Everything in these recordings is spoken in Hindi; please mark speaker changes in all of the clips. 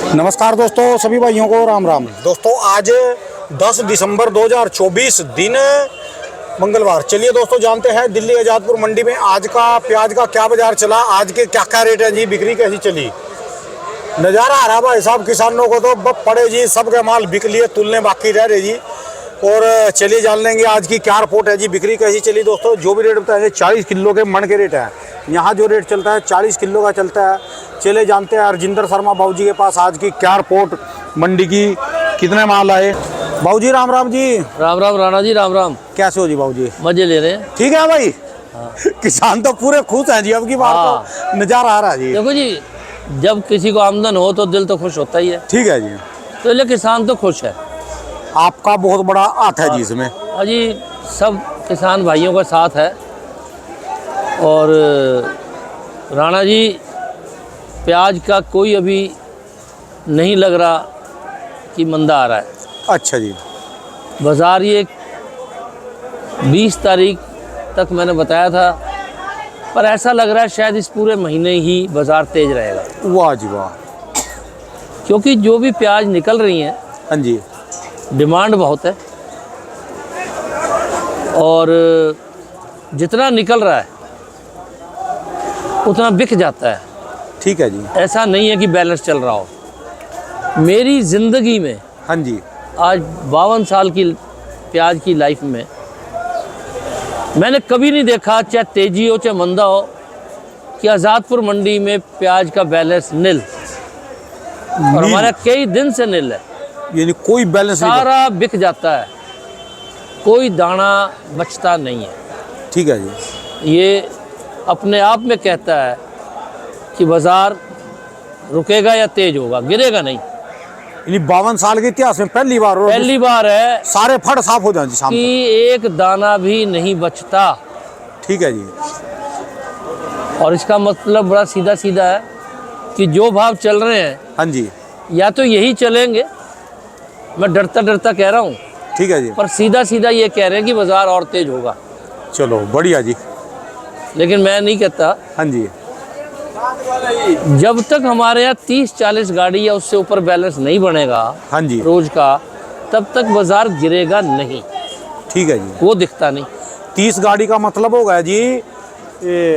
Speaker 1: नमस्कार दोस्तों, सभी भाइयों को राम राम। दोस्तों आज 10 दिसंबर 2024 दिन मंगलवार। चलिए दोस्तों जानते हैं दिल्ली आज़ादपुर मंडी में आज का प्याज का क्या बाजार चला, आज के क्या रेट है जी, बिक्री कैसी चली। नज़ारा आ रहा भाई साहब, किसानों को तो बप पड़े जी, सबके माल बिक लिए, तुलने बाकी रह रहे जी। और चलिए जान लेंगे आज की क्या रिपोर्ट है जी, बिक्री कैसी चली। दोस्तों जो भी रेट बताएंगे 40 किलो के मन के रेट है, यहाँ जो रेट चलता है 40 किलो का चलता है। चले जानते हैं हरजिंदर शर्मा बाबूजी के पास आज की क्या रिपोर्ट मंडी की, कितने माल आए। बाबूजी राम राम जी।
Speaker 2: राम राम राणा जी, राम राम।
Speaker 1: कैसे हो जी बाबूजी?
Speaker 2: मजे ले रहे हैं।
Speaker 1: ठीक है भाई। हाँ। किसान तो पूरे खुश हैं जी, अब की बार तो नज़ारा आ रहा है जी।
Speaker 2: देखो जी, जब किसी को आमदन हो तो दिल तो खुश होता ही है।
Speaker 1: ठीक है जी,
Speaker 2: तो इसलिए किसान तो खुश है।
Speaker 1: आपका बहुत बड़ा हाथ है जी इसमें।
Speaker 2: हाँ जी, सब किसान भाइयों का साथ है। और राणा जी, प्याज का कोई अभी नहीं लग रहा कि मंदा आ रहा है।
Speaker 1: अच्छा जी।
Speaker 2: बाज़ार ये 20 तारीख तक मैंने बताया था, पर ऐसा लग रहा है शायद इस पूरे महीने ही बाज़ार तेज़ रहेगा।
Speaker 1: वाह जी वाह।
Speaker 2: क्योंकि जो भी प्याज निकल रही हैं,
Speaker 1: हाँ जी,
Speaker 2: डिमांड बहुत है और जितना निकल रहा है उतना बिक जाता है।
Speaker 1: ठीक है जी।
Speaker 2: ऐसा नहीं है कि बैलेंस चल रहा हो। मेरी ज़िंदगी में,
Speaker 1: हाँ जी,
Speaker 2: आज 52 साल की प्याज की लाइफ में मैंने कभी नहीं देखा, चाहे तेजी हो चाहे मंदा हो, कि आज़ादपुर मंडी में प्याज का बैलेंस निल। और हमारा कई दिन से निल है,
Speaker 1: यानी कोई बैलेंस नहीं।
Speaker 2: सारा बिक जाता है, कोई दाना बचता नहीं है।
Speaker 1: ठीक है जी।
Speaker 2: ये अपने आप में कहता है कि बाज़ार रुकेगा या तेज होगा, गिरेगा नहीं।
Speaker 1: यानी 52 साल के इतिहास में पहली बार
Speaker 2: है
Speaker 1: सारे फट साफ हो जाए जी शाम
Speaker 2: कि एक दाना भी नहीं बचता।
Speaker 1: ठीक है जी।
Speaker 2: और इसका मतलब बड़ा सीधा सीधा है कि जो भाव चल रहे हैं,
Speaker 1: हाँ जी,
Speaker 2: या तो यही चलेंगे, मैं डरता डरता कह रहा हूँ,
Speaker 1: ठीक है जी,
Speaker 2: पर सीधा सीधा ये कह रहे हैं कि बाज़ार और तेज होगा।
Speaker 1: चलो बढ़िया जी।
Speaker 2: लेकिन मैं नहीं कहता।
Speaker 1: हाँ जी।
Speaker 2: जब तक हमारे यहाँ 30-40 गाड़ी या उससे ऊपर बैलेंस नहीं बनेगा,
Speaker 1: हाँ जी,
Speaker 2: रोज का, तब तक बाजार गिरेगा नहीं।
Speaker 1: ठीक है जी।
Speaker 2: वो दिखता नहीं।
Speaker 1: 30 गाड़ी का मतलब होगा जी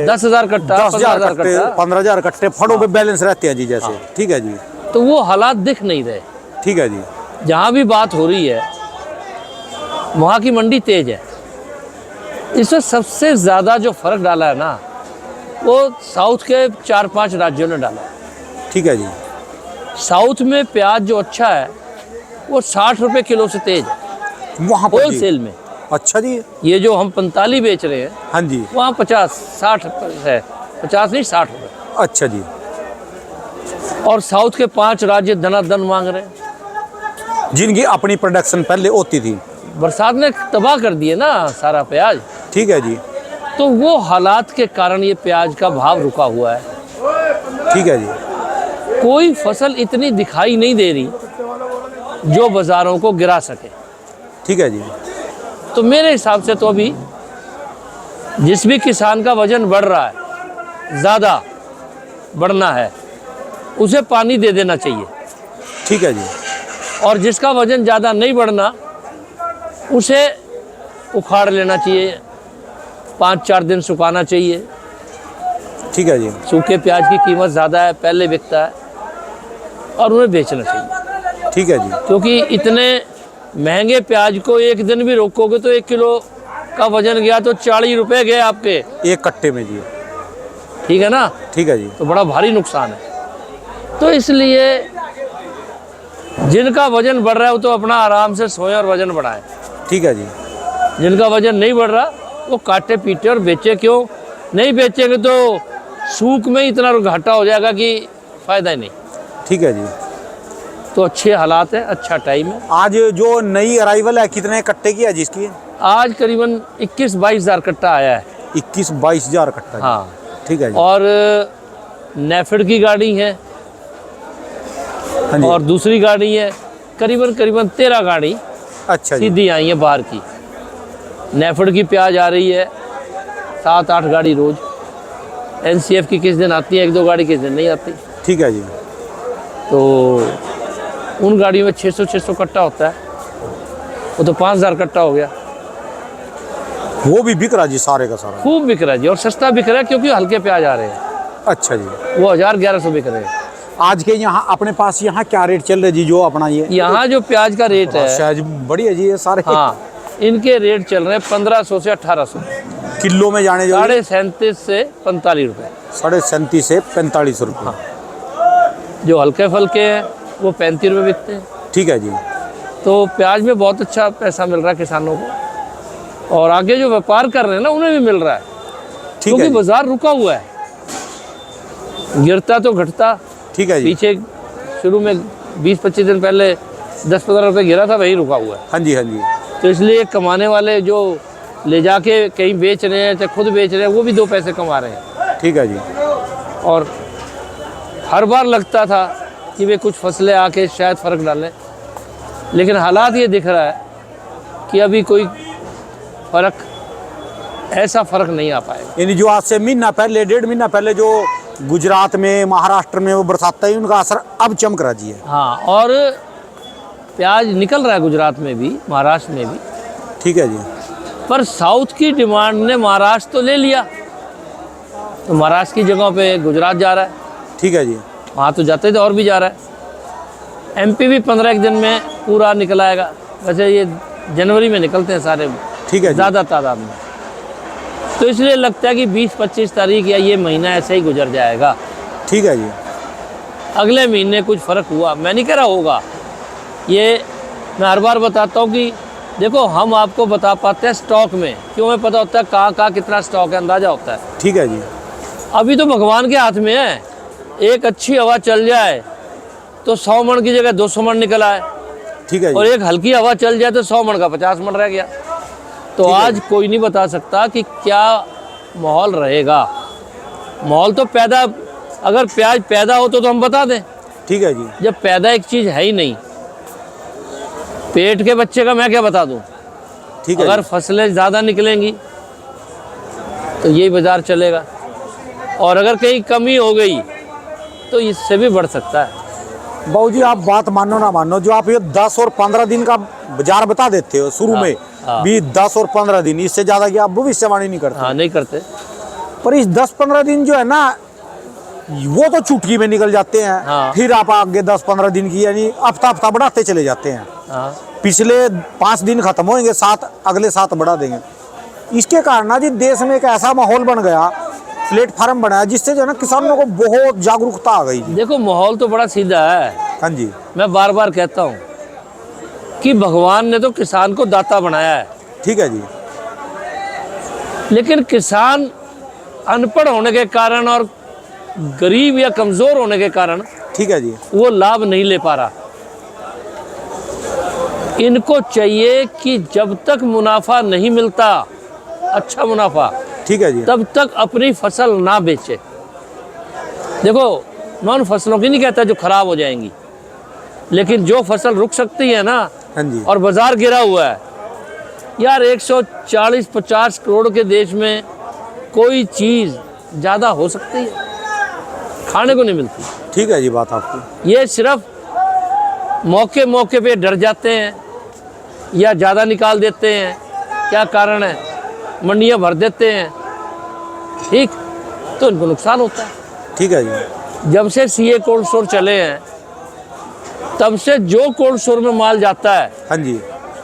Speaker 2: 10,000 कट्टा,
Speaker 1: 10,000 कट्टे, 15,000 कट्टे फड़ों पे बैलेंस रहते हैं जी जैसे।
Speaker 2: हाँ।
Speaker 1: ठीक है जी।
Speaker 2: तो वो हालात दिख नहीं रहे।
Speaker 1: ठीक है जी।
Speaker 2: जहाँ भी बात हो रही है वहाँ की मंडी तेज है। इसमें सबसे ज़्यादा जो फर्क डाला है ना, वो साउथ के 4-5 राज्यों ने डाला है।
Speaker 1: ठीक है जी।
Speaker 2: साउथ में प्याज जो अच्छा है वो 60 रुपये किलो से तेज है
Speaker 1: वहाँ पर
Speaker 2: होलसेल में।
Speaker 1: अच्छा जी।
Speaker 2: ये जो हम 45 बेच रहे हैं,
Speaker 1: हाँ जी,
Speaker 2: वहाँ 50-60 है, 50 नहीं 60 रुपये।
Speaker 1: अच्छा जी।
Speaker 2: और साउथ के 5 राज्य धनाधन मांग रहे हैं,
Speaker 1: जिनकी अपनी प्रोडक्शन पहले होती थी।
Speaker 2: बरसात ने तबाह कर दिए ना सारा प्याज।
Speaker 1: ठीक है जी।
Speaker 2: तो वो हालात के कारण ये प्याज का भाव रुका हुआ है।
Speaker 1: ठीक है जी।
Speaker 2: कोई फसल इतनी दिखाई नहीं दे रही जो बाज़ारों को गिरा सके।
Speaker 1: ठीक है जी।
Speaker 2: तो मेरे हिसाब से तो अभी जिस भी किसान का वजन बढ़ रहा है, ज़्यादा बढ़ना है, उसे पानी दे देना चाहिए।
Speaker 1: ठीक है जी।
Speaker 2: और जिसका वजन ज़्यादा नहीं बढ़ना, उसे उखाड़ लेना चाहिए, 5-4 दिन सुखाना चाहिए।
Speaker 1: ठीक है जी।
Speaker 2: सूखे प्याज की कीमत ज़्यादा है, पहले बिकता है, और उन्हें बेचना चाहिए।
Speaker 1: ठीक है जी।
Speaker 2: क्योंकि इतने महंगे प्याज को एक दिन भी रोकोगे तो 1 किलो का वजन गया तो 40 रुपये गए आपके
Speaker 1: एक कट्टे में जी।
Speaker 2: ठीक है ना।
Speaker 1: ठीक है जी।
Speaker 2: तो बड़ा भारी नुकसान है। तो इसलिए जिनका वजन बढ़ रहा है वो तो अपना आराम से सोएं और वजन बढ़ाएं।
Speaker 1: ठीक है जी।
Speaker 2: जिनका वजन नहीं बढ़ रहा वो काटे पीटे और बेचे। क्यों नहीं बेचेंगे तो सूख में इतना घाटा हो जाएगा कि फ़ायदा ही नहीं।
Speaker 1: ठीक है जी।
Speaker 2: तो अच्छे हालात है, अच्छा टाइम है।
Speaker 1: आज जो नई अराइवल है कितने कट्टे की है जिसकी?
Speaker 2: आज करीबन 21-22 हज़ार कट्टा आया है।
Speaker 1: 21-22 हज़ार कट्टा।
Speaker 2: हाँ।
Speaker 1: ठीक है जी।
Speaker 2: और नेफेड की गाड़ी है।
Speaker 1: हाँ जी।
Speaker 2: और दूसरी गाड़ी है, करीबन 13 गाड़ी
Speaker 1: अच्छा जी।
Speaker 2: सीधी आई है बाहर की। नेफेड की प्याज आ रही है 7-8 गाड़ी रोज। एनसीएफ की किस दिन आती है, 1-2 गाड़ी किस दिन नहीं आती।
Speaker 1: ठीक है जी।
Speaker 2: तो उन गाड़ियों में 600 कट्टा होता है, वो तो 5000 कट्टा हो गया।
Speaker 1: वो भी बिक रहा जी सारे का सारा?
Speaker 2: खूब बिक रहा है जी, और सस्ता बिक रहा है क्योंकि हल्के प्याज आ रहे हैं।
Speaker 1: अच्छा जी,
Speaker 2: वो 1000-1100 बिक रहे हैं।
Speaker 1: आज के यहाँ अपने पास यहाँ क्या रेट चल रहे जी जो अपना ये
Speaker 2: यहाँ जो प्याज का रेट है,
Speaker 1: शायद बढ़िया जी ये सारे?
Speaker 2: हाँ, इनके रेट चल रहे हैं 1500 से 1800,
Speaker 1: किलो में जाने जो
Speaker 2: 37.5 से 45 रुपये।
Speaker 1: 37.5 से 45 रुपये।
Speaker 2: जो हल्के फुल्के हैं वो 35 रुपये बिकते हैं।
Speaker 1: ठीक है जी।
Speaker 2: तो प्याज में बहुत अच्छा पैसा मिल रहा है किसानों को, और आगे जो व्यापार कर रहे हैं ना उन्हें भी मिल रहा है,
Speaker 1: ठीक
Speaker 2: क्योंकि
Speaker 1: है जी।
Speaker 2: बाजार रुका हुआ है, गिरता तो घटता।
Speaker 1: ठीक है जी।
Speaker 2: पीछे शुरू में 20-25 दिन पहले 10-15 रुपये गिरा था, वही रुका हुआ है।
Speaker 1: हाँ जी, हाँ जी।
Speaker 2: तो इसलिए कमाने वाले जो ले जाके कहीं बेच रहे हैं चाहे खुद बेच रहे हैं, वो भी 2 पैसे कमा रहे हैं।
Speaker 1: ठीक है जी। और
Speaker 2: हर बार लगता था कि वे कुछ फसलें आके शायद फ़र्क डालें, लेकिन हालात ये दिख रहा है कि अभी कोई फ़र्क, ऐसा फ़र्क नहीं आ पाएगा।
Speaker 1: यानी जो आज से महीना पहले, 1.5 महीना पहले जो गुजरात में, महाराष्ट्र में वो बरसात है, उनका असर अब चमक रहा जी है।
Speaker 2: हाँ, और प्याज निकल रहा है गुजरात में भी, महाराष्ट्र में भी।
Speaker 1: ठीक है जी।
Speaker 2: पर साउथ की डिमांड ने महाराष्ट्र तो ले लिया, तो महाराष्ट्र की जगह पे गुजरात जा रहा है।
Speaker 1: ठीक है जी।
Speaker 2: वहाँ तो जाते थे और भी जा रहा है। एमपी भी 15 दिन में पूरा निकल आएगा। वैसे ये जनवरी में निकलते हैं सारे,
Speaker 1: ठीक है जी।
Speaker 2: ज़्यादा तादाद में। तो इसलिए लगता है कि 20-25 तारीख या ये महीना ऐसे ही गुजर जाएगा।
Speaker 1: ठीक है जी।
Speaker 2: अगले महीने कुछ फ़र्क हुआ, मैं नहीं कह रहा होगा, ये मैं हर बार बताता हूँ कि देखो हम आपको बता पाते हैं स्टॉक में, क्यों हमें पता होता है कहाँ कितना स्टॉक है, अंदाज़ा होता है।
Speaker 1: ठीक है जी।
Speaker 2: अभी तो भगवान के हाथ में है, एक अच्छी हवा चल जाए तो 100 मन की जगह 200 मन निकल आए,
Speaker 1: ठीक है
Speaker 2: और
Speaker 1: जी।
Speaker 2: एक हल्की हवा चल जाए तो 100 मन का 50 मन रह गया। तो
Speaker 1: ठीक है
Speaker 2: आज कोई नहीं बता सकता कि क्या माहौल रहेगा। माहौल तो पैदा, अगर प्याज पैदा हो तो हम बता दें।
Speaker 1: ठीक है जी।
Speaker 2: जब पैदा एक चीज़ है ही नहीं, पेट के बच्चे का मैं क्या बता दूं।
Speaker 1: ठीक है
Speaker 2: अगर
Speaker 1: जी।
Speaker 2: फसलें ज़्यादा निकलेंगी तो यही बाज़ार चलेगा, और अगर कहीं कमी हो गई तो इससे भी बढ़ सकता है।
Speaker 1: बाबू जी आप बात मानो ना मानो, जो आप ये 10 और 15 दिन का बाजार बता देते हो शुरू में भी, 10 और 15 दिन, इससे ज़्यादा की आप भविष्यवाणी नहीं करते।
Speaker 2: हाँ, नहीं करते।
Speaker 1: पर इस 10-15 दिन जो है ना, वो तो चुटकी में निकल जाते हैं।
Speaker 2: हाँ।
Speaker 1: फिर आप आगे 10-15 दिन की यानी हफ्ता बढ़ाते चले जाते हैं।
Speaker 2: हाँ,
Speaker 1: पिछले 5 दिन खत्म होंगे, 7 अगले 7 बढ़ा देंगे। इसके कारण ना जी देश में एक ऐसा माहौल बन गया, प्लेटफार्म बनाया, जिससे जो है ना किसानों को बहुत जागरूकता आ गई।
Speaker 2: देखो माहौल तो बड़ा सीधा है।
Speaker 1: हाँ जी।
Speaker 2: मैं बार बार कहता हूँ कि भगवान ने तो किसान को दाता बनाया है,
Speaker 1: ठीक है जी।
Speaker 2: लेकिन किसान अनपढ़ होने के कारण और गरीब या कमज़ोर होने के कारण
Speaker 1: ठीक है जी।
Speaker 2: वो लाभ नहीं ले पा रहा। इनको चाहिए कि जब तक मुनाफा नहीं मिलता, अच्छा मुनाफा,
Speaker 1: ठीक है जी।
Speaker 2: तब तक अपनी फसल ना बेचे। देखो मैं उन फसलों की नहीं कहता जो खराब हो जाएंगी, लेकिन जो फसल रुक सकती है ना,
Speaker 1: हाँ जी।
Speaker 2: और बाजार गिरा हुआ है यार, 140-50 करोड़ के देश में कोई चीज़ ज़्यादा हो सकती है, खाने को नहीं मिलती।
Speaker 1: ठीक है जी बात आपकी।
Speaker 2: ये सिर्फ मौके मौके पे डर जाते हैं या ज़्यादा निकाल देते हैं, क्या कारण है, मंडियाँ भर देते हैं, ठीक, तो इनको नुकसान होता है।
Speaker 1: ठीक है जी।
Speaker 2: जब से सीए कोल्ड स्टोर चले हैं तब से जो कोल्ड स्टोर में माल जाता है
Speaker 1: हाँ जी।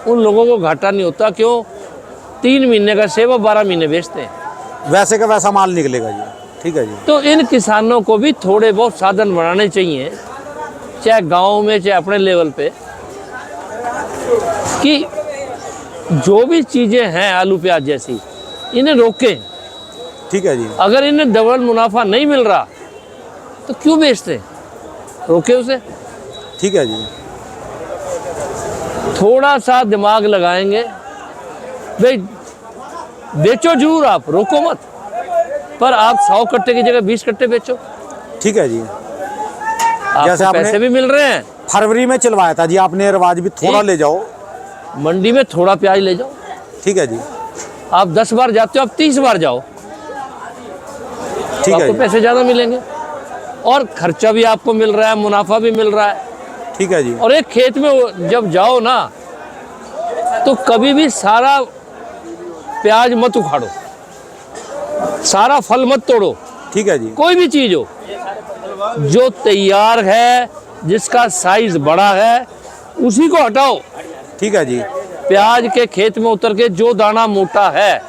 Speaker 2: उन लोगों को घाटा नहीं होता। क्यों? 3 महीने का सेब 12 महीने बेचते हैं,
Speaker 1: वैसे का वैसा माल निकलेगा जी। ठीक है जी।
Speaker 2: तो इन किसानों को भी थोड़े बहुत साधन बनाने चाहिए, चाहे गांव में चाहे अपने लेवल पे, कि जो भी चीज़ें हैं आलू प्याज जैसी, इन्हें रोकें।
Speaker 1: ठीक है जी।
Speaker 2: अगर इन्हें डबल मुनाफा नहीं मिल रहा तो क्यों बेचते, रोके उसे।
Speaker 1: ठीक है जी।
Speaker 2: थोड़ा सा दिमाग लगाएंगे, भाई बेचो जरूर, आप रोको मत, पर आप 100 कट्टे की जगह 20 कट्टे बेचो।
Speaker 1: ठीक है जी। जैसे
Speaker 2: आपको
Speaker 1: आपने
Speaker 2: पैसे भी मिल रहे हैं,
Speaker 1: फरवरी में चलवाया था जी आपने, रिवाज भी थोड़ा
Speaker 2: एक-
Speaker 1: ले जाओ।
Speaker 2: मंडी में थोड़ा प्याज ले जाओ।
Speaker 1: ठीक है जी।
Speaker 2: आप 10 बार जाते हो, आप 30 बार जाओ, तो
Speaker 1: ठीक है
Speaker 2: आपको
Speaker 1: जी।
Speaker 2: पैसे ज़्यादा मिलेंगे। और खर्चा भी आपको मिल रहा है, मुनाफा भी मिल रहा है।
Speaker 1: ठीक है जी।
Speaker 2: और एक खेत में जब जाओ ना तो कभी भी सारा प्याज मत उखाड़ो, सारा फल मत तोड़ो।
Speaker 1: ठीक है जी।
Speaker 2: कोई भी चीज हो जो तैयार है, जिसका साइज बड़ा है, उसी को हटाओ।
Speaker 1: ठीक है जी।
Speaker 2: प्याज के खेत में उतर के जो दाना मोटा है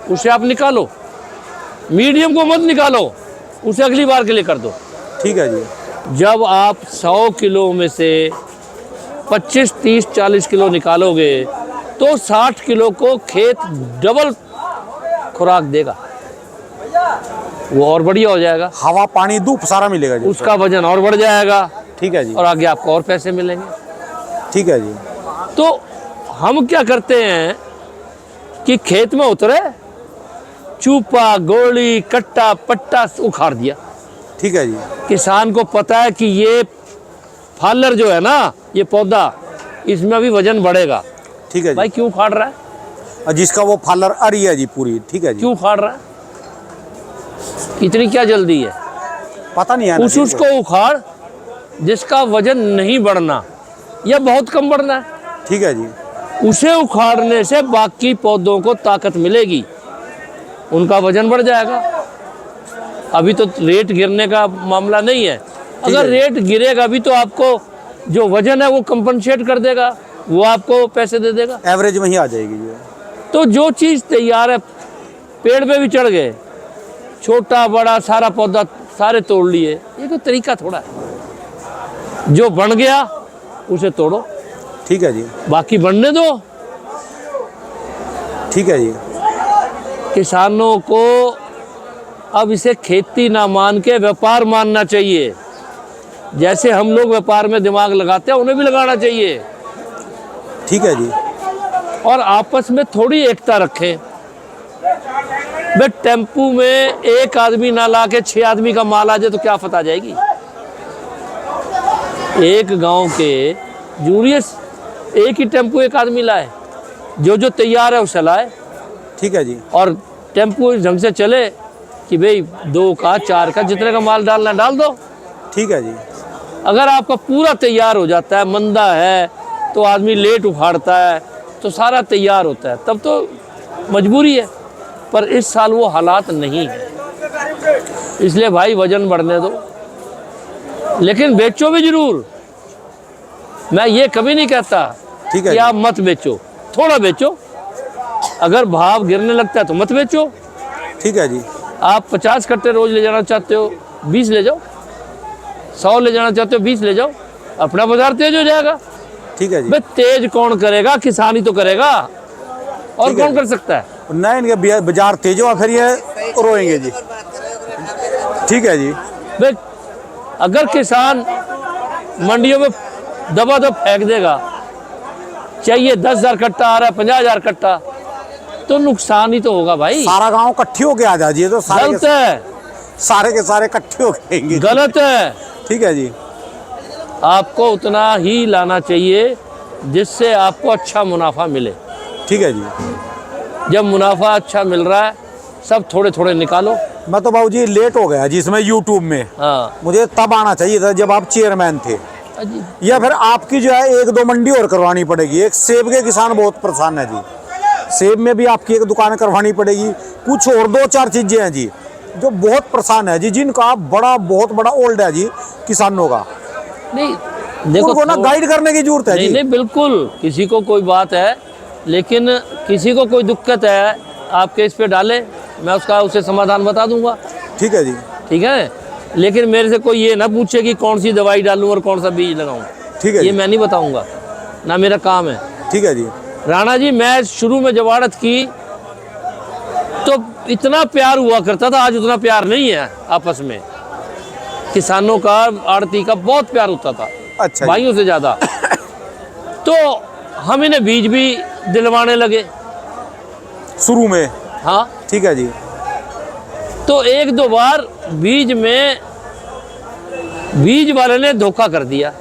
Speaker 2: उसे आप निकालो, मीडियम को मत निकालो, उसे अगली बार के लिए कर दो।
Speaker 1: ठीक है जी।
Speaker 2: जब आप 100 किलो में से 25, 30, 40 किलो निकालोगे तो 60 किलो को खेत डबल खुराक देगा, वो और बढ़िया हो जाएगा,
Speaker 1: हवा पानी धूप सारा मिलेगा जी।
Speaker 2: उसका वजन और बढ़ जाएगा।
Speaker 1: ठीक है जी।
Speaker 2: और आगे आपको और पैसे मिलेंगे।
Speaker 1: ठीक है जी।
Speaker 2: तो हम क्या करते हैं कि खेत में उतरे, चूपा, गोली, कट्टा, पट्टा उखाड़ दिया।
Speaker 1: ठीक है जी।
Speaker 2: किसान को पता है कि ये फालर जो है ना, ये पौधा, इसमें अभी वजन बढ़ेगा।
Speaker 1: ठीक है जी।
Speaker 2: भाई क्यों उखाड़ रहा है?
Speaker 1: और जिसका वो फालर अरी है जी पूरी। ठीक है जी।
Speaker 2: क्यों उखाड़ रहा है? इतनी क्या जल्दी है?
Speaker 1: पता नहीं है ना जी।
Speaker 2: उसको उखाड़ जिसका वजन नहीं बढ़ना या बहुत कम बढ़ना है।
Speaker 1: ठीक है जी।
Speaker 2: उसे उखाड़ने से बाकी पौधों को ताकत मिलेगी, उनका वजन बढ़ जाएगा। अभी तो रेट गिरने का मामला नहीं है। अगर रेट गिरेगा भी तो आपको जो वजन है वो कंपनसेट कर देगा, वो आपको पैसे दे देगा,
Speaker 1: एवरेज में ही आ जाएगी जी।
Speaker 2: तो जो चीज़ तैयार है, पेड़ पे भी चढ़ गए, छोटा बड़ा सारा पौधा सारे तोड़ लिए, ये तो तरीका थोड़ा है। जो बन गया उसे तोड़ो,
Speaker 1: ठीक है जी।
Speaker 2: बाकी बनने दो।
Speaker 1: ठीक है जी।
Speaker 2: किसानों को अब इसे खेती ना मान के व्यापार मानना चाहिए। जैसे हम लोग व्यापार में दिमाग लगाते हैं, उन्हें भी लगाना चाहिए।
Speaker 1: ठीक है जी।
Speaker 2: और आपस में थोड़ी एकता रखें। बे टेम्पू में एक आदमी ना ला के 6 आदमी का माल आ जाए तो क्या आफत आ जाएगी? एक गांव के जूरियस एक ही टेम्पू एक आदमी लाए, जो तैयार है उसे लाए।
Speaker 1: ठीक है जी।
Speaker 2: और टेम्पू इस ढंग से चले कि भाई 2 का 4 का जितने का माल डालना डाल दो।
Speaker 1: ठीक है जी।
Speaker 2: अगर आपका पूरा तैयार हो जाता है, मंदा है तो आदमी लेट उखाड़ता है, तो सारा तैयार होता है, तब तो मजबूरी है। पर इस साल वो हालात नहीं है, इसलिए भाई वजन बढ़ने दो, लेकिन बेचो भी जरूर। मैं ये कभी नहीं कहता
Speaker 1: ठीक है
Speaker 2: कि
Speaker 1: जी।
Speaker 2: आप मत बेचो, थोड़ा बेचो। अगर भाव गिरने लगता है तो मत बेचो।
Speaker 1: ठीक है जी।
Speaker 2: आप 50 कट्टे रोज ले जाना चाहते हो, 20 ले जाओ। 100 ले जाना चाहते हो, 20 ले जाओ, अपना बाजार तेज हो जाएगा।
Speaker 1: ठीक है जी।
Speaker 2: बे तेज कौन करेगा? किसान ही तो करेगा, और
Speaker 1: ठीक है
Speaker 2: कौन
Speaker 1: जी।
Speaker 2: कर सकता है?
Speaker 1: नहीं, इनके बाजार तेज हुआ फिर ये रोएंगे जी। ठीक है जी।
Speaker 2: बे अगर किसान मंडियों में दबादब फेंक देगा, चाहिए 10,000 कट्टा आ रहा है, 50,000 कट्टा, तो नुकसान ही तो होगा भाई।
Speaker 1: सारा गांव इकट्ठी होके आ जाए तो
Speaker 2: गलत है,
Speaker 1: सारे के सारे इकट्ठे हो गएंगे।
Speaker 2: गलत है।
Speaker 1: ठीक है जी।
Speaker 2: आपको उतना ही लाना चाहिए जिससे आपको अच्छा मुनाफा मिले।
Speaker 1: ठीक है जी।
Speaker 2: जब मुनाफा अच्छा मिल रहा है, सब थोड़े थोड़े निकालो।
Speaker 1: मैं तो बाबूजी लेट हो गया जिसमें यूट्यूब में।
Speaker 2: हाँ
Speaker 1: मुझे तब आना चाहिए था जब आप चेयरमैन थे,
Speaker 2: अजी,
Speaker 1: या फिर आपकी जो है 1-2 मंडी और करवानी पड़ेगी। एक सेब के किसान बहुत परेशान है जी, सेब में भी आपकी एक दुकान करवानी पड़ेगी। कुछ और 2-4 चीजें हैं जी जो बहुत परेशान है जी, जिनका बहुत बड़ा ओल्ड है जी किसानों का।
Speaker 2: नहीं देखो,
Speaker 1: उनको ना गाइड करने की जरूरत है
Speaker 2: नहीं
Speaker 1: जी।
Speaker 2: नहीं बिल्कुल, किसी को कोई बात है, लेकिन किसी को कोई दिक्कत है, आपके इस पे डाले, मैं उसे समाधान बता दूंगा।
Speaker 1: ठीक है जी।
Speaker 2: ठीक है, लेकिन मेरे से कोई ये ना पूछे कि कौन सी दवाई डालूं और कौन सा बीज लगाऊं।
Speaker 1: ठीक है
Speaker 2: ये
Speaker 1: जी।
Speaker 2: मैं नहीं बताऊंगा, ना मेरा काम है।
Speaker 1: ठीक है जी।
Speaker 2: राणा जी, मैं शुरू में जब आड़त की तो इतना प्यार हुआ करता था, आज उतना प्यार नहीं है आपस में। किसानों का, आड़ती का बहुत प्यार होता था,
Speaker 1: अच्छा जी।
Speaker 2: भाइयों से ज्यादा। तो हम इन्हें बीज भी दिलवाने लगे
Speaker 1: शुरू में।
Speaker 2: हाँ,
Speaker 1: ठीक है जी।
Speaker 2: तो 1-2 बार बीज वाले ने धोखा कर दिया।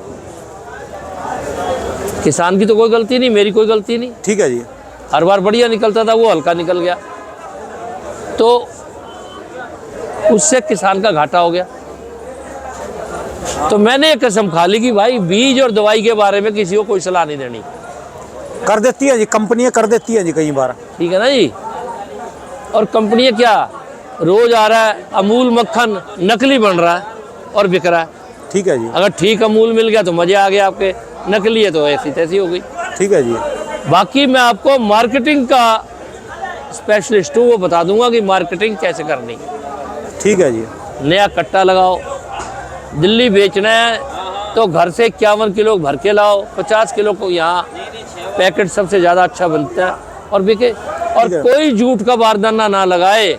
Speaker 2: किसान की तो कोई गलती नहीं, मेरी कोई गलती नहीं।
Speaker 1: ठीक है जी।
Speaker 2: हर बार बढ़िया निकलता था, वो हल्का निकल गया, तो उससे किसान का घाटा हो गया। तो मैंने एक कसम खा ली कि भाई बीज और दवाई के बारे में किसी को कोई सलाह नहीं देनी।
Speaker 1: कर देती है जी, कंपनियां कर देती है जी कई बार।
Speaker 2: ठीक है ना जी। और कंपनियां क्या, रोज आ रहा है अमूल मक्खन नकली बन रहा है और बिक रहा है।
Speaker 1: ठीक है जी।
Speaker 2: अगर ठीक अमूल मिल गया तो मजे आ गए आपके, नकली है तो ऐसी तैसी हो गई।
Speaker 1: ठीक है जी।
Speaker 2: बाकी मैं आपको मार्केटिंग का स्पेशलिस्ट हूँ, वो बता दूंगा कि मार्केटिंग कैसे करनी।
Speaker 1: ठीक है जी।
Speaker 2: नया कट्टा लगाओ, दिल्ली बेचना है तो घर से 51 किलो भर के लाओ, 50 किलो को यहाँ पैकेट सबसे ज़्यादा अच्छा बनता है और बिके। और
Speaker 1: ठीक है।
Speaker 2: कोई झूठ का बारदाना ना लगाए,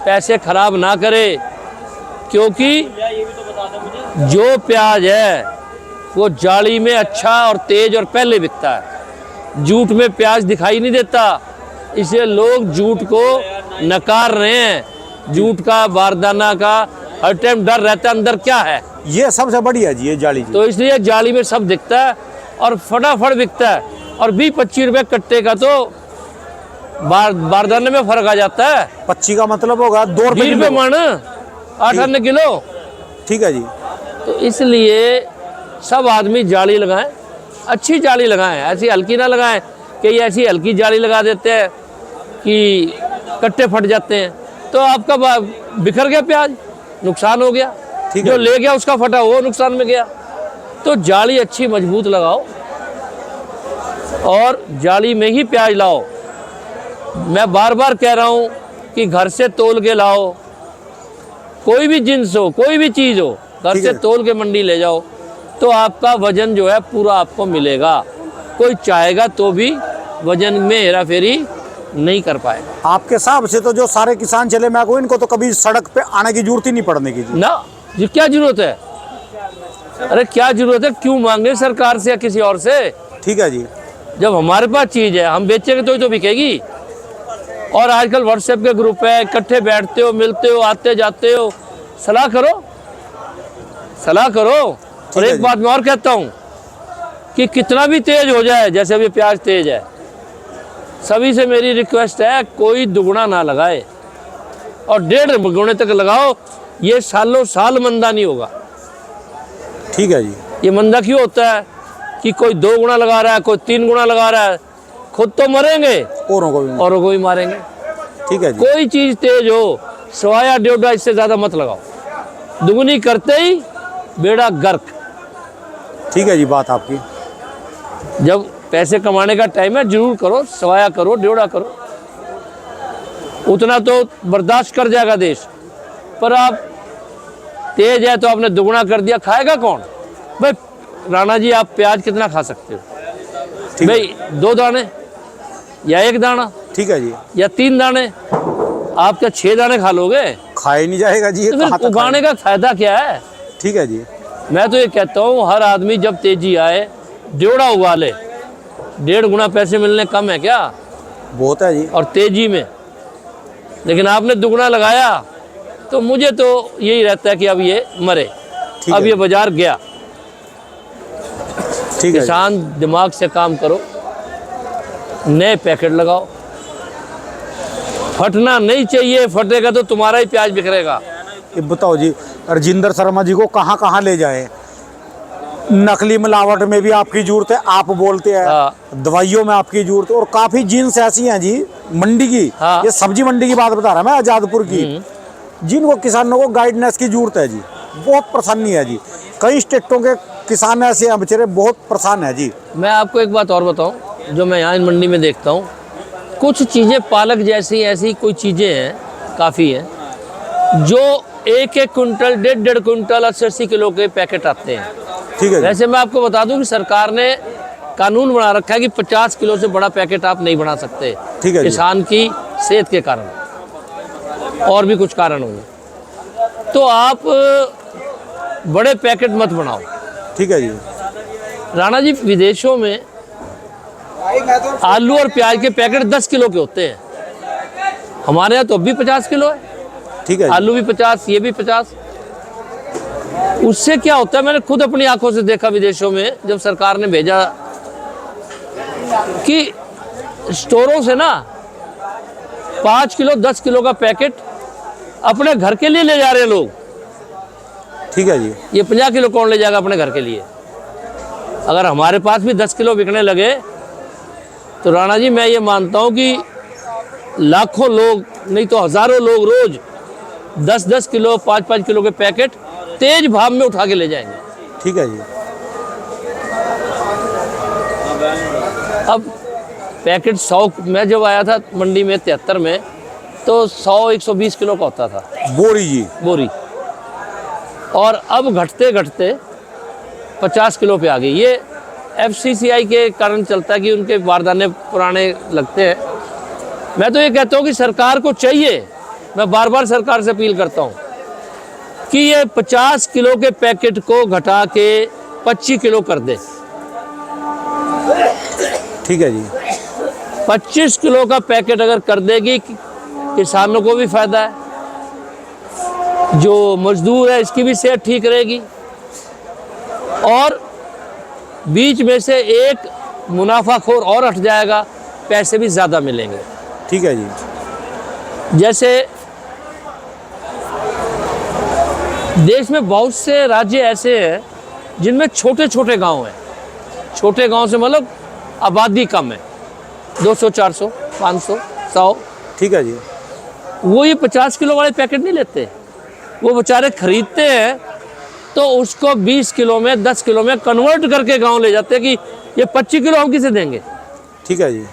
Speaker 2: पैसे खराब ना करे, क्योंकि जो प्याज है वो जाली में अच्छा और तेज और पहले बिकता है, झूठ में प्याज दिखाई नहीं देता, इसलिए लोग झूठ को नकार रहे हैं। झूठ का बारदाना का हर टाइम डर रहता है अंदर क्या है,
Speaker 1: ये सबसे बढ़िया जी, ये जाली जी।
Speaker 2: तो इसलिए जाली में सब दिखता है और फटाफट बिकता है। और 20-25 रुपये कट्टे का तो बारदाने में फर्क आ जाता है।
Speaker 1: 25 का मतलब होगा 2 रुपये
Speaker 2: 20 रुपये मन 8 किलो।
Speaker 1: ठीक है जी।
Speaker 2: तो इसलिए सब आदमी जाली लगाएं, अच्छी जाली लगाएं, ऐसी हल्की ना लगाएं कि ये ऐसी हल्की जाली लगा देते हैं कि कट्टे फट जाते हैं, तो आपका बिखर गया प्याज, नुकसान हो गया।
Speaker 1: ठीक
Speaker 2: जो
Speaker 1: है।
Speaker 2: ले गया उसका फटा, वो नुकसान में गया। तो जाली अच्छी मजबूत लगाओ और जाली में ही प्याज लाओ। मैं बार बार कह रहा हूँ कि घर से तोल के लाओ, कोई भी जिन्स हो, कोई भी चीज़ हो, घर
Speaker 1: ठीक
Speaker 2: से
Speaker 1: है।
Speaker 2: तोल के मंडी ले जाओ तो आपका वजन जो है पूरा आपको मिलेगा। कोई चाहेगा तो भी वजन में हेरा फेरी नहीं कर पाएगा।
Speaker 1: आपके हिसाब से तो जो सारे किसान चले मैं को, इनको तो कभी सड़क पे आने की जरूरत ही नहीं पड़ने की जी।
Speaker 2: ना जी, क्या जरूरत है, अरे क्या जरूरत है, क्यों मांगे सरकार से या किसी और से।
Speaker 1: ठीक है जी।
Speaker 2: जब हमारे पास चीज़ है हम बेचेंगे तो ही तो बिकेगी। और आजकल व्हाट्सएप के ग्रुप है, इकट्ठे बैठते हो, मिलते हो, आते जाते हो, सलाह करो, सलाह करो। और
Speaker 1: है
Speaker 2: एक
Speaker 1: जी।
Speaker 2: बात मैं और कहता हूँ कि कितना भी तेज हो जाए, जैसे अभी प्याज तेज है, सभी से मेरी रिक्वेस्ट है कोई दुगुना ना लगाए और 1.5 गुणे तक लगाओ। ये सालों साल मंदा नहीं होगा।
Speaker 1: ठीक है जी।
Speaker 2: ये मंदा क्यों होता है कि कोई 2 गुना लगा रहा है, कोई 3 गुना लगा रहा है, खुद तो मरेंगे
Speaker 1: औरों को भी।
Speaker 2: औरों को भी मारेंगे।
Speaker 1: ठीक है जी।
Speaker 2: कोई चीज़ तेज हो, सवाया 1.5 इससे ज़्यादा मत लगाओ, दुगुनी करते ही बेड़ा गर्क।
Speaker 1: ठीक है जी, बात आपकी।
Speaker 2: जब पैसे कमाने का टाइम है जरूर करो, सवाया करो, 1.5 करो, उतना तो बर्दाश्त कर जाएगा देश। पर आप तेज है तो आपने दुगुना कर दिया, खाएगा कौन भाई। राणा जी आप प्याज कितना खा सकते हो
Speaker 1: ठीक है।
Speaker 2: भाई, 2 दाने या 1 दाना
Speaker 1: ठीक है जी।
Speaker 2: या 3 दाने, आप क्या 6 दाने खा लोगे?
Speaker 1: खाए नहीं जाएगा जी, ये
Speaker 2: तो
Speaker 1: कहाँ
Speaker 2: फिर
Speaker 1: तक
Speaker 2: उगाने का फायदा क्या है?
Speaker 1: खाए? ठीक है जी।
Speaker 2: मैं तो ये कहता हूँ हर आदमी जब तेजी आए 1.5 उगा ले, 1.5 गुना पैसे मिलने कम है क्या?
Speaker 1: बहुत है जी।
Speaker 2: और तेजी में। लेकिन आपने दुगना लगाया तो मुझे तो यही रहता है कि अब ये मरे,
Speaker 1: ठीक
Speaker 2: अब
Speaker 1: है।
Speaker 2: ये बाजार गया।
Speaker 1: ठीक है जी।
Speaker 2: किसान दिमाग से काम करो, नए पैकेट लगाओ, फटना नहीं चाहिए, फटेगा तो तुम्हारा ही प्याज बिखरेगा।
Speaker 1: ये बताओ जी, राजेंद्र शर्मा जी को कहाँ कहाँ ले जाए? नकली मिलावट में भी आपकी जरूरत है, आप बोलते हैं।
Speaker 2: हाँ।
Speaker 1: दवाइयों में आपकी जरूरत है, और काफी जीन्स ऐसी हैं जी मंडी की।
Speaker 2: हाँ।
Speaker 1: ये सब्जी मंडी की बात बता रहा मैं, आजादपुर की, जिनको किसानों को गाइडेंस की जरूरत है जी। बहुत परेशानी है जी, कई स्टेटों के किसान ऐसे हैं बेचारे, बहुत परेशान है जी।
Speaker 2: मैं आपको एक बात और बताऊं, जो मैं यहाँ मंडी में देखता हूँ, कुछ चीज़ें पालक जैसी ऐसी कोई चीज़ें हैं, काफ़ी हैं, जो 1-1 कुंटल 1.5 कुंटल 80-80 किलो के पैकेट आते हैं।
Speaker 1: ठीक है जी।
Speaker 2: वैसे मैं आपको बता दूं कि सरकार ने कानून बना रखा है कि 50 किलो से बड़ा पैकेट आप नहीं बना सकते,
Speaker 1: ठीक है जी।
Speaker 2: किसान की सेहत के कारण और भी कुछ कारण होंगे, तो आप बड़े पैकेट मत बनाओ।
Speaker 1: ठीक है जी।
Speaker 2: राणा जी, विदेशों में आलू और प्याज के पैकेट 10 किलो के होते हैं, हमारे यहाँ तो अब भी 50 किलो है।
Speaker 1: ठीक है जी।
Speaker 2: आलू भी 50, ये भी 50। उससे क्या होता है, मैंने खुद अपनी आंखों से देखा विदेशों में, जब सरकार ने भेजा कि स्टोरों से ना 5 किलो 10 किलो का पैकेट अपने घर के लिए ले जा रहे हैं लोग,
Speaker 1: ठीक है जी।
Speaker 2: ये 50 किलो कौन ले जाएगा अपने घर के लिए? अगर हमारे पास भी 10 किलो बिकने लगे तो राणा जी मैं ये मानता हूँ कि लाखों लोग नहीं तो हज़ारों लोग रोज 10-10 किलो 5-5 किलो के पैकेट तेज भाव में उठा के ले जाएंगे।
Speaker 1: ठीक है जी।
Speaker 2: अब पैकेट 100 मैं जब आया था मंडी में 73 में तो 100-120 किलो का होता था
Speaker 1: बोरी जी,
Speaker 2: बोरी, और अब घटते घटते 50 किलो पे आ गई। ये FCCI के कारण चलता है कि उनके बारदाने पुराने लगते हैं। मैं तो ये कहता हूँ कि सरकार को चाहिए, मैं बार बार सरकार से अपील करता हूँ कि ये 50 किलो के पैकेट को घटा के 25 किलो कर दे।
Speaker 1: ठीक है जी।
Speaker 2: 25 किलो का पैकेट अगर कर देगी किसानों को भी फायदा है, जो मजदूर है इसकी भी सेहत ठीक रहेगी, और बीच में से एक मुनाफाखोर और हट जाएगा, पैसे भी ज़्यादा मिलेंगे।
Speaker 1: ठीक है जी।
Speaker 2: जैसे देश में बहुत से राज्य ऐसे हैं जिनमें छोटे छोटे गांव हैं। छोटे गांव से मतलब आबादी कम है, 200, 400, 500, 100।
Speaker 1: ठीक है जी।
Speaker 2: वो ये 50 किलो वाले पैकेट नहीं लेते, वो बेचारे खरीदते हैं तो उसको 20 किलो में 10 किलो में कन्वर्ट करके गांव ले जाते हैं कि ये 25 किलो हम किसे देंगे।
Speaker 1: ठीक है जी।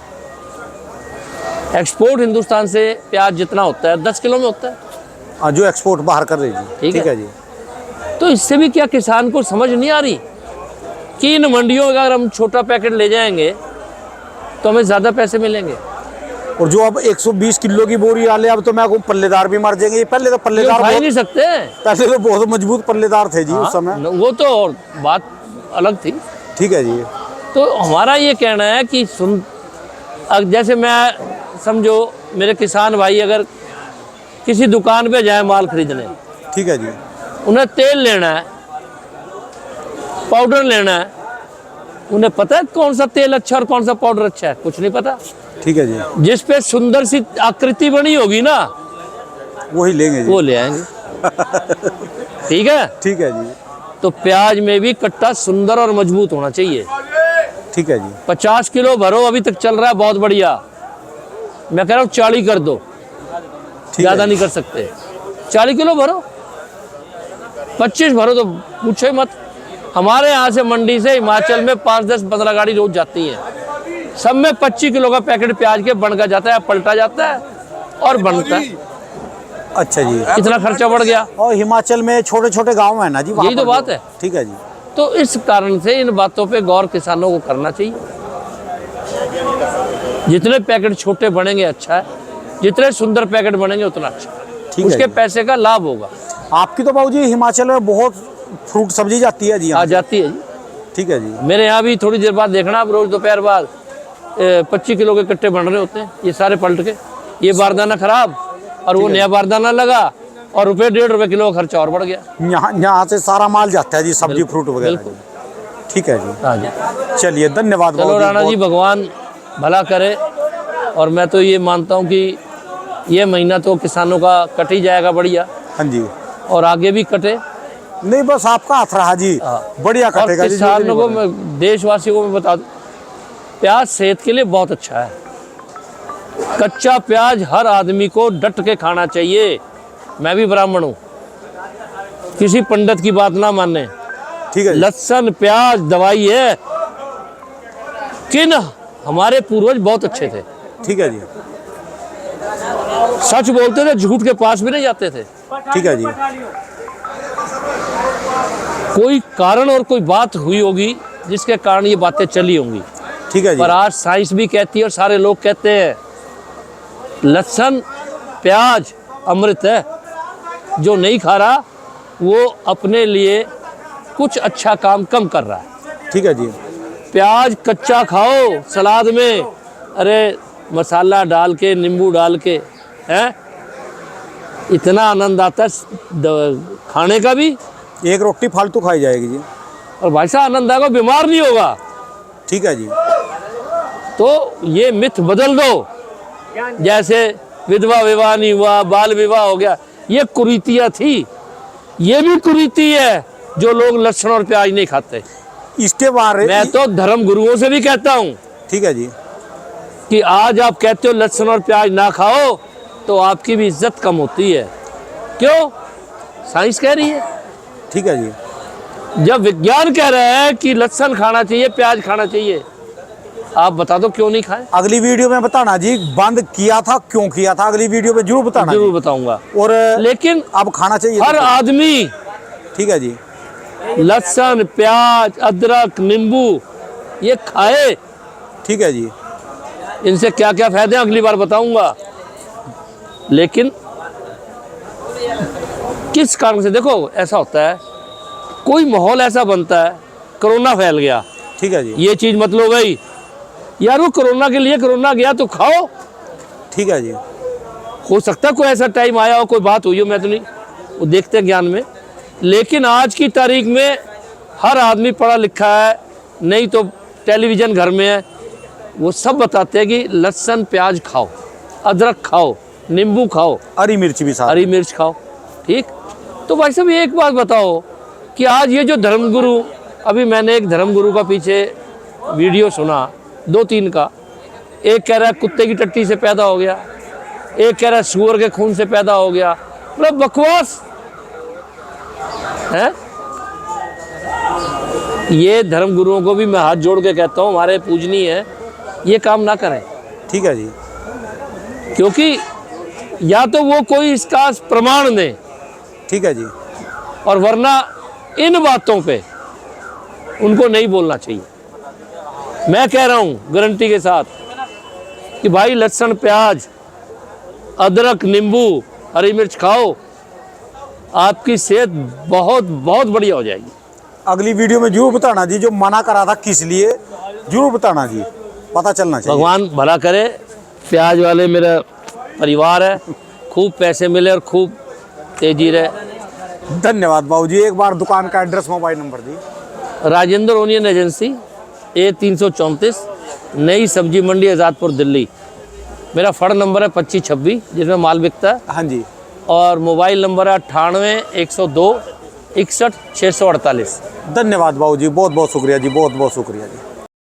Speaker 2: एक्सपोर्ट हिंदुस्तान से प्याज जितना होता है 10 किलो में होता है।
Speaker 1: हाँ, जो एक्सपोर्ट बाहर कर रही जी। ठीक है जी।
Speaker 2: तो इससे भी क्या किसान को समझ नहीं आ रही कि इन मंडियों में अगर हम छोटा पैकेट ले जाएंगे तो हमें ज़्यादा पैसे मिलेंगे।
Speaker 1: और जो अब 120 किलो की बोरी वाले, अब तो मैं कहूँ पल्लेदार भी मर जाएंगे। पहले तो पल्लेदार
Speaker 2: खा ही नहीं सकते।
Speaker 1: पहले तो बहुत मजबूत पल्लेदार थे जी उस समय।
Speaker 2: वो तो और बात अलग थी।
Speaker 1: ठीक है जी।
Speaker 2: तो हमारा ये कहना है कि जैसे मैं समझो मेरे किसान भाई अगर किसी दुकान पे जाए माल खरीदने,
Speaker 1: ठीक है जी,
Speaker 2: उन्हें तेल लेना है, पाउडर लेना है, उन्हें पता है कौन सा तेल अच्छा और कौन सा पाउडर अच्छा है? कुछ नहीं पता।
Speaker 1: ठीक है जी।
Speaker 2: जिस पे सुंदर सी आकृति बनी होगी ना
Speaker 1: वही लेंगे जी।
Speaker 2: वो ले आएंगे। ठीक है।
Speaker 1: ठीक है जी।
Speaker 2: तो प्याज में भी कट्टा सुंदर और मजबूत होना चाहिए।
Speaker 1: ठीक है जी।
Speaker 2: 50 किलो भरो, अभी तक चल रहा है बहुत बढ़िया। मैं कह रहा हूँ 40 कर दो, ज्यादा नहीं कर सकते। 40 किलो भरो, 25 भरो तो पूछो ही मत। हमारे यहाँ से मंडी से हिमाचल में 5, 10, 15 गाड़ी रोज जाती है, सब में 25 किलो का पैकेट प्याज के बन का जाता है, पलटा जाता है और बनता है।
Speaker 1: अच्छा जी।
Speaker 2: कितना खर्चा बढ़ गया।
Speaker 1: और हिमाचल में छोटे छोटे गांव है ना जी,
Speaker 2: यही तो बात है।
Speaker 1: ठीक है जी।
Speaker 2: तो इस कारण से इन बातों पे गौर किसानों को करना चाहिए। जितने पैकेट छोटे बनेंगे अच्छा है, जितने सुंदर पैकेट बनेंगे उतना अच्छा है,
Speaker 1: ठीक है
Speaker 2: उसके
Speaker 1: जी।
Speaker 2: पैसे का लाभ होगा।
Speaker 1: आपकी तो बाबूजी हिमाचल में बहुत फ्रूट सब्जी जाती है जी
Speaker 2: आ
Speaker 1: यहाँ।
Speaker 2: जाती है जी।
Speaker 1: ठीक है जी।
Speaker 2: मेरे यहाँ भी थोड़ी देर बाद देखना, आप रोज दोपहर बाद 25 किलो के कट्टे बन रहे होते हैं, ये सारे पलट के। ये बारदाना खराब और वो नया बारदाना लगा और रुपये 1.5 रुपये किलो का खर्चा और बढ़ गया।
Speaker 1: यहाँ से सारा माल जाता है जी, सब्जी फ्रूट वगैरह।
Speaker 2: बिल्कुल।
Speaker 1: ठीक है जी।
Speaker 2: हाँ जी।
Speaker 1: चलिए, धन्यवाद
Speaker 2: चलो
Speaker 1: बाबूजी,
Speaker 2: राणा जी, भगवान भला करे। और मैं तो ये मानता हूँ कि ये महीना तो किसानों का कट ही जाएगा बढ़िया,
Speaker 1: हाँ जी।
Speaker 2: और आगे भी कटे।
Speaker 1: नहीं, बस आपका हाथ रहा जी, बढ़िया
Speaker 2: और
Speaker 1: कटेगा जी।
Speaker 2: किसानों को, मैं देशवासियों को मैं बता दूं, प्याज सेहत के लिए बहुत अच्छा है। कच्चा प्याज हर आदमी को डट के खाना चाहिए। मैं भी ब्राह्मण हूँ, किसी पंडित की बात ना माने।
Speaker 1: ठीक है जी।
Speaker 2: लहसुन प्याज दवाई है। किन हमारे पूर्वज बहुत अच्छे थे,
Speaker 1: ठीक है जी।
Speaker 2: सच बोलते थे, झूठ के पास भी नहीं जाते थे।
Speaker 1: ठीक है जी।
Speaker 2: कोई कारण और कोई बात हुई होगी जिसके कारण ये बातें चली होंगी।
Speaker 1: ठीक है जी।
Speaker 2: पर आज साइंस भी कहती है और सारे लोग कहते हैं लहसुन प्याज अमृत है। जो नहीं खा रहा वो अपने लिए कुछ अच्छा काम कम कर रहा है।
Speaker 1: ठीक है जी।
Speaker 2: प्याज कच्चा खाओ सलाद में, अरे मसाला डाल के, नींबू डाल के, हैं, इतना आनंद आता है खाने का भी।
Speaker 1: एक रोटी फालतू खाई जाएगी जी।
Speaker 2: और भाई साहब आनंद आएगा, बीमार नहीं होगा।
Speaker 1: ठीक है जी।
Speaker 2: तो ये मिथ बदल दो। जैसे विधवा विवाह नहीं हुआ, बाल विवाह हो गया, ये कुरीतियाँ थी। ये भी कुरीति है जो लोग लहसुन और प्याज नहीं खाते।
Speaker 1: इसके बारे
Speaker 2: मैं तो धर्म गुरुओं से भी कहता हूँ
Speaker 1: ठीक है जी,
Speaker 2: कि आज आप कहते हो लहसुन और प्याज ना खाओ तो आपकी भी इज्जत कम होती है। क्यों? साइंस कह रही है।
Speaker 1: ठीक है जी,
Speaker 2: जब विज्ञान कह रहा है कि लहसुन खाना चाहिए, प्याज खाना चाहिए, आप बता दो क्यों नहीं खाएं?
Speaker 1: अगली वीडियो में बताना जी बंद किया था, क्यों किया था, अगली वीडियो में जरूर बताना
Speaker 2: जरूर
Speaker 1: जी।
Speaker 2: बताऊंगा।
Speaker 1: और
Speaker 2: लेकिन
Speaker 1: अब खाना चाहिए
Speaker 2: हर आदमी
Speaker 1: ठीक है जी,
Speaker 2: लहसुन, प्याज, अदरक, नींबू ये खाए।
Speaker 1: ठीक है जी,
Speaker 2: इनसे क्या क्या फायदे हैं अगली बार बताऊंगा। लेकिन किस कारण से, देखो ऐसा होता है, कोई माहौल ऐसा बनता है, कोरोना फैल गया,
Speaker 1: ठीक है जी,
Speaker 2: ये चीज़ मतलब गई यार, वो कोरोना के लिए कोरोना गया तो खाओ।
Speaker 1: ठीक है जी,
Speaker 2: हो सकता है कोई ऐसा टाइम आया हो, कोई बात हुई हो, मैं तो नहीं, वो देखते हैं ज्ञान में। लेकिन आज की तारीख में हर आदमी पढ़ा लिखा है, नहीं तो टेलीविज़न घर में है, वो सब बताते हैं कि लहसुन प्याज खाओ, अदरक खाओ, नींबू खाओ,
Speaker 1: हरी मिर्च भी साथ।
Speaker 2: हरी मिर्च खाओ। ठीक, तो भाई साहब एक बात बताओ कि आज ये जो धर्मगुरु, अभी मैंने एक धर्मगुरु का पीछे वीडियो सुना, 2-3 का, एक कह रहा है कुत्ते की टट्टी से पैदा हो गया, एक कह रहा है सूअर के खून से पैदा हो गया, मतलब बकवास है। ये धर्मगुरुओं को भी मैं हाथ जोड़ के कहता हूँ, हमारे पूजनीय है, ये काम ना करें।
Speaker 1: ठीक है जी,
Speaker 2: क्योंकि या तो वो कोई इसका प्रमाण दें,
Speaker 1: ठीक है जी,
Speaker 2: और वरना इन बातों पे उनको नहीं बोलना चाहिए। मैं कह रहा हूँ गारंटी के साथ कि भाई लहसुन, प्याज, अदरक, नींबू, हरी मिर्च खाओ, आपकी सेहत बहुत बहुत बढ़िया हो जाएगी।
Speaker 1: अगली वीडियो में जरूर बताना जी, जो मना करा था किस लिए, जरूर बताना जी, पता चलना चाहिए।
Speaker 2: भगवान भला करे, प्याज वाले मेरा परिवार है, खूब पैसे मिले और खूब तेजी रहे।
Speaker 1: धन्यवाद बाबूजी। एक बार दुकान का एड्रेस, मोबाइल नंबर दी।
Speaker 2: राजेंद्र ओनियन एजेंसी, A334, नई सब्जी मंडी, आज़ादपुर, दिल्ली। मेरा फ़ड़ नंबर है 2526, जिसमें माल बिकता है।
Speaker 1: हाँ जी,
Speaker 2: और मोबाइल नंबर है 98 102 61 648।
Speaker 1: धन्यवाद बाबूजी, बहुत बहुत शुक्रिया जी, बहुत बहुत शुक्रिया जी।